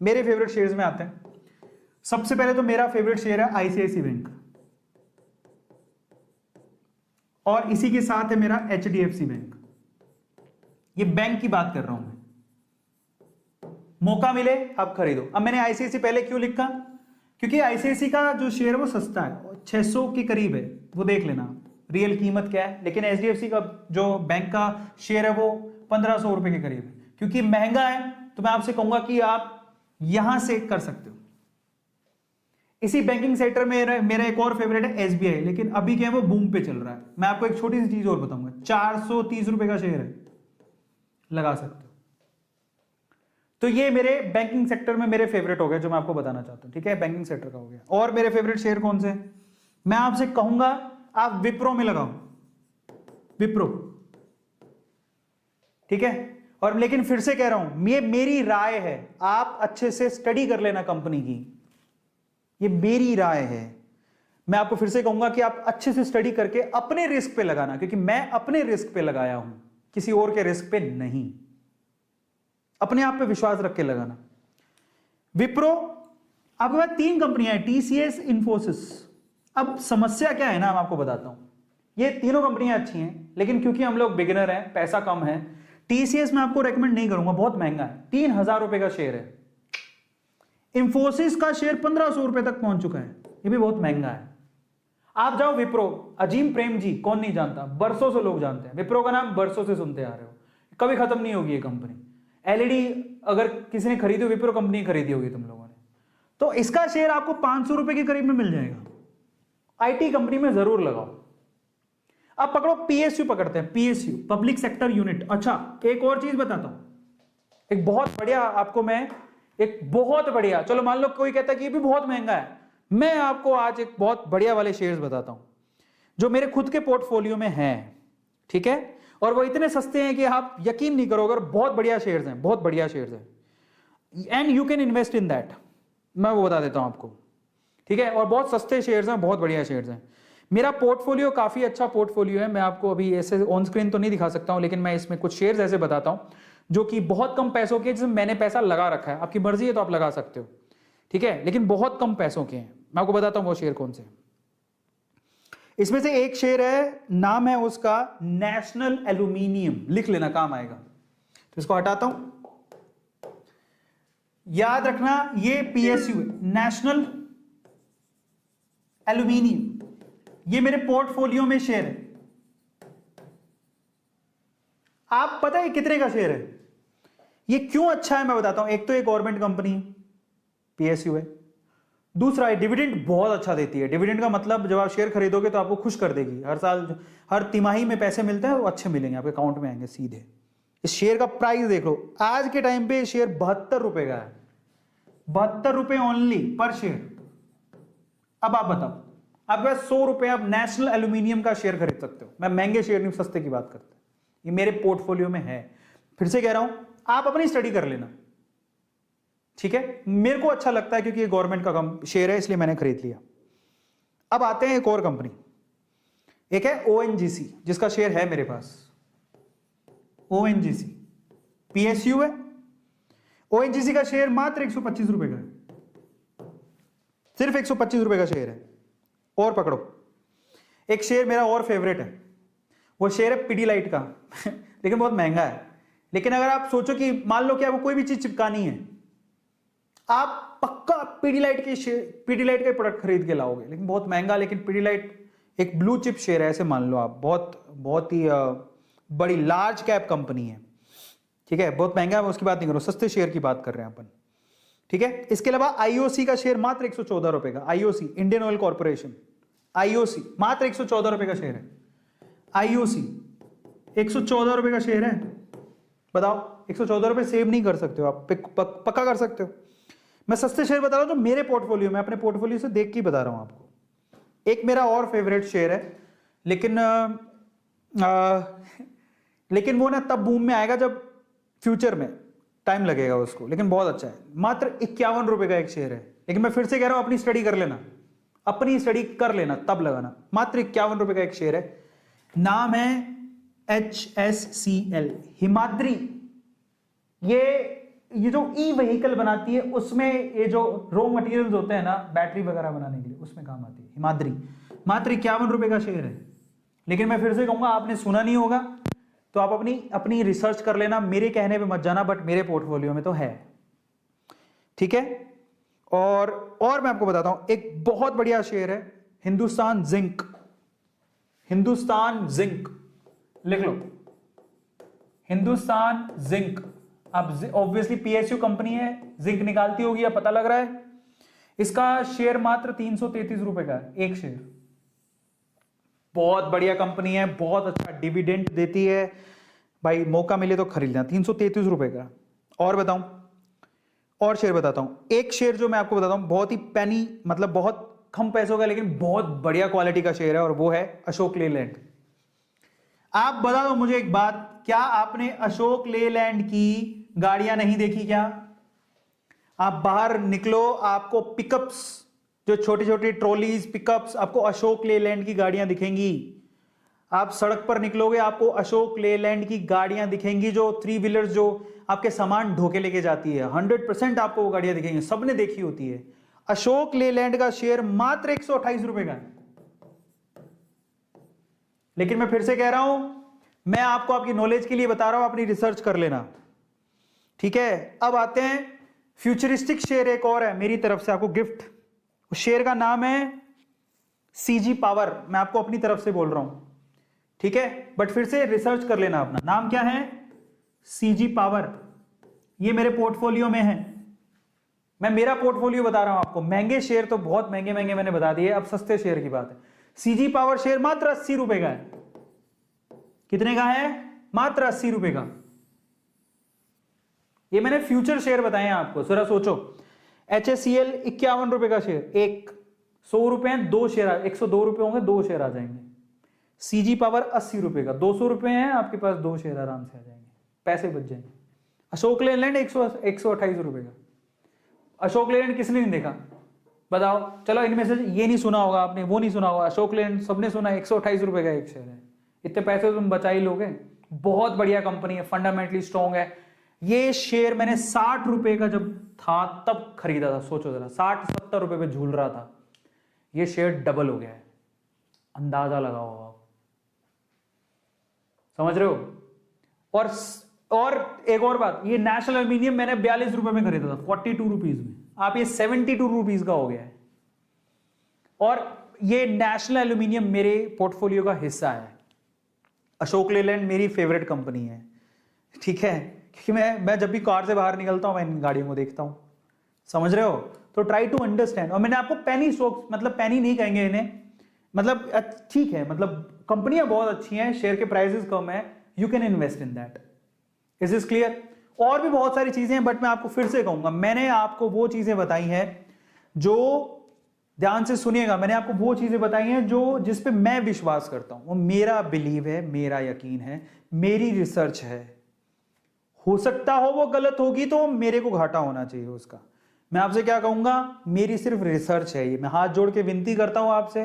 मेरे favourite shares में आते हैं। सबसे पहले तो मेरा फेवरेट शेयर है आईसीआईसी बैंक, और इसी के साथ है मेरा एचडीएफसी बैंक। ये बैंक की बात कर रहा हूं मैं, मौका मिले आप खरीदो। अब मैंने आईसीआईसी पहले क्यों लिखा, क्योंकि आईसीआईसी का जो शेयर है वो सस्ता है, 600 के करीब है, वो देख लेना रियल कीमत क्या है। लेकिन एचडीएफसी का जो बैंक का शेयर है वो 1500 रुपए के करीब है। क्योंकि महंगा है तो मैं आपसे कहूंगा कि आप यहां से कर सकते हो। इसी बैंकिंग सेक्टर में मेरा एक और फेवरेट है एसबीआई, लेकिन अभी क्या है वो बूम पे चल रहा है। मैं आपको एक छोटी सी चीज और बताऊंगा, 430 रुपए का शेयर है, लगा सकते हो। तो ये मेरे बैंकिंग सेक्टर में मेरे फेवरेट हो गए जो मैं आपको बताना चाहता हूं। ठीक है, बैंकिंग सेक्टर का हो गया। और मेरे फेवरेट शेयर कौन से, मैं आपसे कहूंगा आप विप्रो में लगाओ, विप्रो। ठीक है, और लेकिन फिर से कह रहा हूं, ये मेरी राय है, आप अच्छे से स्टडी कर लेना कंपनी की, ये मेरी राय है। मैं आपको फिर से कहूंगा कि आप अच्छे से स्टडी करके अपने रिस्क पे लगाना, क्योंकि मैं अपने रिस्क पे लगाया हूं, किसी और के रिस्क पे नहीं। अपने आप पे विश्वास रख के लगाना। विप्रो, आपके पास 3 कंपनियां हैं, टीसीएस, इंफोसिस। अब समस्या क्या है ना, मैं आपको बताता हूं। ये तीनों कंपनियां अच्छी हैं, लेकिन क्योंकि हम लोग बिगिनर हैं, पैसा कम है, टीसीएस मैं आपको रेकमेंड नहीं करूंगा, बहुत महंगा है, 3000 रुपए का शेयर है। इंफोसिस का शेयर 1500 रुपए तक पहुंच चुका है, ये भी बहुत महंगा है। आप जाओ विप्रो, अजीम प्रेम जी, कौन नहीं जानता, बरसों से लोग जानते हैं विप्रो का नाम, बरसों से सुनते आ रहे हो, कभी खत्म नहीं होगी ये कंपनी। एलईडी अगर किसी ने खरीदी हो, विप्रो कंपनी खरीदी होगी तुम लोगों ने, तो इसका शेयर आपको 500 रुपए के करीब में मिल जाएगा। आईटी कंपनी में जरूर लगाओ। अब पकड़ो पीएसयू, पकड़ते हैं पीएसयू, पब्लिक सेक्टर यूनिट। अच्छा, एक और चीज बताता हूं, एक बहुत बढ़िया आपको मैं, एक बहुत बढ़िया, चलो मान लो कोई कहता है कि ये भी बहुत महंगा है, मैं आपको आज एक बहुत बढ़िया वाले शेयर्स बताता हूं जो मेरे खुद के पोर्टफोलियो में हैं। ठीक है, और वो इतने सस्ते हैं कि आप यकीन नहीं करोगे, बहुत बढ़िया शेयर्स हैं, बहुत बढ़िया शेयर्स हैं, and you can invest in that, मैं वो बता देता हूं आपको। ठीक है, और बहुत सस्ते शेयर्स हैं, बहुत बढ़िया शेयर्स हैं। मेरा पोर्टफोलियो काफी अच्छा पोर्टफोलियो है, मैं आपको अभी ऐसे ऑन स्क्रीन तो नहीं दिखा सकता हूं, लेकिन मैं इसमें कुछ शेयर्स ऐसे बताता हूं जो कि बहुत कम पैसों के, जिसमें मैंने पैसा लगा रखा है। आपकी मर्जी है तो आप लगा सकते हो, ठीक है, लेकिन बहुत कम पैसों के हैं। मैं आपको बताता हूं वो शेयर कौन से। इसमें से एक शेयर है, नाम है उसका नेशनल एल्यूमिनियम, लिख लेना, काम आएगा। तो इसको हटाता हूं, याद रखना ये पीएसयू है, नेशनल एल्यूमिनियम, ये मेरे पोर्टफोलियो में शेयर है। आप पता है कितने का शेयर है, ये क्यों अच्छा है मैं बताता हूं। एक तो ये गवर्नमेंट कंपनी पीएसयू है, दूसरा डिविडेंड बहुत अच्छा देती है। डिविडेंड का मतलब जब आप शेयर खरीदोगे तो आपको खुश कर देगी, हर साल, हर तिमाही में पैसे मिलते हैं, वो अच्छे मिलेंगे, आपके अकाउंट में आएंगे सीधे। इस शेयर का प्राइस देख लो, आज के टाइम पे शेयर 72 रुपए का है, 72 रुपए ओनली पर शेयर। अब आप बताओ, आपके पास 100 रुपए, आप नेशनल एल्यूमिनियम का शेयर खरीद सकते हो। मैं महंगे शेयर नहीं, सस्ते की बात करते, ये मेरे पोर्टफोलियो में है। फिर से कह रहा हूं, आप अपनी स्टडी कर लेना, ठीक है। मेरे को अच्छा लगता है क्योंकि ये गवर्नमेंट का शेयर है, इसलिए मैंने खरीद लिया। अब आते हैं एक और कंपनी, एक है ओएनजीसी, जिसका शेयर है मेरे पास। ओएनजीसी पीएसयू है, ओएनजीसी का शेयर मात्र 125 रुपए का है, सिर्फ 125 रुपए का शेयर है। और पकड़ो, एक शेयर मेरा और फेवरेट है, वो शेयर है पिडीलाइट का लेकिन बहुत महंगा है। लेकिन अगर आप सोचो कि मान लो कि आपको कोई भी चीज चिपकानी है, आप पक्का पिडीलाइट का प्रोडक्ट खरीद के लाओगे, लेकिन बहुत महंगा। लेकिन पिडीलाइट एक ब्लू चिप शेयर है, ऐसे मान लो आप, बहुत ही बड़ी लार्ज कैप कंपनी है, ठीक है, बहुत महंगा है, उसकी बात नहीं करो, सस्ते शेयर की बात कर रहे हैं अपन, ठीक है। इसके अलावा आईओसी का शेयर मात्र 114 रुपए का, IOC Indian oil corporation, IOC मात्र 114 रुपए का शेयर है। आईओसी 114 रुपए का शेयर है, बताओ 114 रुपए सेव नहीं कर सकते हो आप, पक्का कर सकते हो। मैं सस्ते शेयर बता रहा हूं जो मेरे पोर्टफोलियो में, अपने पोर्टफोलियो से देख के बता रहा हूं आपको। एक मेरा और फेवरेट शेयर है, लेकिन वो ना तब बूम में आएगा जब फ्यूचर में, टाइम लगेगा उसको, लेकिन बहुत अच्छा है। मात्र 51 रुपए का एक शेयर है, लेकिन मैं फिर से कह रहा हूं अपनी स्टडी कर लेना, अपनी स्टडी कर लेना तब लगाना। मात्र 51 रुपए का एक शेयर है, नाम है HSCL, हिमाद्री। ये ये जो ई व्हीकल बनाती है उसमें ये जो रॉ मटेरियल्स होते हैं ना बैटरी वगैरह बनाने के लिए, उसमें काम आती है। हिमाद्री मात्र 51 रुपए का शेयर है। लेकिन मैं फिर से कहूंगा, आपने सुना नहीं होगा तो आप अपनी रिसर्च कर लेना, मेरे कहने पे मत जाना, बट मेरे पोर्टफोलियो में तो है। ठीक है। और मैं आपको बताता हूं, एक बहुत बढ़िया शेयर है हिंदुस्तान जिंक। हिंदुस्तान जिंक लिख लो, हिंदुस्तान जिंक। अब ऑब्वियसली पीएसयू कंपनी है, जिंक निकालती होगी, अब पता लग रहा है। इसका शेयर मात्र 333 रुपए का है, एक शेयर। बहुत बढ़िया कंपनी है, बहुत अच्छा डिविडेंड देती है भाई, मौका मिले तो खरीद लेना। 333 रुपए का। और बताऊं, और शेयर बताता हूं। एक शेयर जो मैं आपको बताता हूं, बहुत ही पैनी, मतलब बहुत कम पैसों का, लेकिन बहुत बढ़िया क्वालिटी का शेयर है, और वो है अशोक लेलैंड। आप बता दो मुझे एक बात, क्या आपने अशोक लेलैंड की गाड़ियां नहीं देखी क्या? आप बाहर निकलो, आपको पिकअप्स, जो छोटी छोटी ट्रॉलीज पिकअप्स, आपको अशोक लेलैंड की गाड़ियां दिखेंगी। आप सड़क पर निकलोगे, आपको अशोक लेलैंड की गाड़ियां दिखेंगी, जो 3 व्हीलर्स जो आपके सामान ढोके लेके जाती है। 100% आपको वो गाड़ियां दिखेंगी, सबने देखी होती है। अशोक लेलैंड का शेयर मात्र 128 रुपए का है। लेकिन मैं फिर से कह रहा हूं, मैं आपको आपकी नॉलेज के लिए बता रहा हूं, अपनी रिसर्च कर लेना। ठीक है। अब आते हैं फ्यूचरिस्टिक शेयर, एक और है मेरी तरफ से आपको गिफ्ट। उस शेयर का नाम है सीजी पावर। मैं आपको अपनी तरफ से बोल रहा हूं, ठीक है, बट फिर से रिसर्च कर लेना। अपना नाम क्या है? CG power. ये मेरे पोर्टफोलियो में है। मैं मेरा पोर्टफोलियो बता रहा हूं आपको। महंगे शेयर तो बहुत महंगे महंगे मैंने बता दिए, अब सस्ते शेयर की बात है। सीजी पावर शेयर मात्र 80 रुपए का है। कितने का है? मात्र 80 रुपए का। ये मैंने फ्यूचर शेयर बताए हैं आपको, जरा सोचो। HSCL 51 रुपए का शेयर, एक 100 रुपए हैं, 2 शेयर, 102 रुपए होंगे, 2 शेयर आ जाएंगे। सीजी पावर 80 रुपए का, 200 रुपए हैं आपके पास, 2 शेयर आराम से आ जाएंगे, पैसे बच जाएंगे। अशोक लेलैंड 128 रुपए का। अशोक लेलैंड किसने नहीं देखा बताओ? चलो इनमें से ये नहीं सुना होगा आपने, वो नहीं सुना होगा, अशोक लेलैंड सबने सुना। 128 रुपए का एक शेयर है, इतने पैसे तुम बचा ही लोगे। बहुत बढ़िया कंपनी है, फंडामेंटली स्ट्रॉन्ग है। ये शेयर मैंने 60 रुपए का जब था तब खरीदा था। सोचो जरा, 60-70 रुपए पे झूल रहा था, ये शेयर डबल हो गया है। अंदाजा लगाओ आप, समझ रहे हो? और एक और बात, ये नेशनल एल्यूमिनियम मैंने 42 रुपए में खरीदा था, 42 रुपीज में। आप ये 72 रुपीज का हो गया है। और ये नेशनल एल्यूमिनियम मेरे पोर्टफोलियो का हिस्सा है। अशोक लेलैंड मेरी फेवरेट कंपनी है, ठीक है, क्योंकि मैं जब भी कार से बाहर निकलता हूं मैं इन गाड़ियों को देखता हूं, समझ रहे हो? तो ट्राई टू अंडरस्टैंड। और मैंने आपको पेनी स्टॉक्स, मतलब पेनी नहीं कहेंगे इन्हें, मतलब ठीक है, मतलब कंपनियां बहुत अच्छी हैं, शेयर के प्राइसेस कम है, you can invest in that. Is this clear? और भी बहुत सारी चीजें हैं, बट मैं आपको फिर से कहूंगा, मैंने आपको वो चीजें बताई हैं जो, ध्यान से सुनिएगा, मैंने आपको वो चीजें बताई हैं जो, जिस पे मैं विश्वास करता हूं, वो मेरा बिलीव है, मेरा यकीन है, मेरी रिसर्च है। हो सकता हो वो गलत होगी तो मेरे को घाटा होना चाहिए उसका। मैं आपसे क्या कहूंगा, मेरी सिर्फ रिसर्च है ये। मैं हाथ जोड़ के विनती करता हूं आपसे,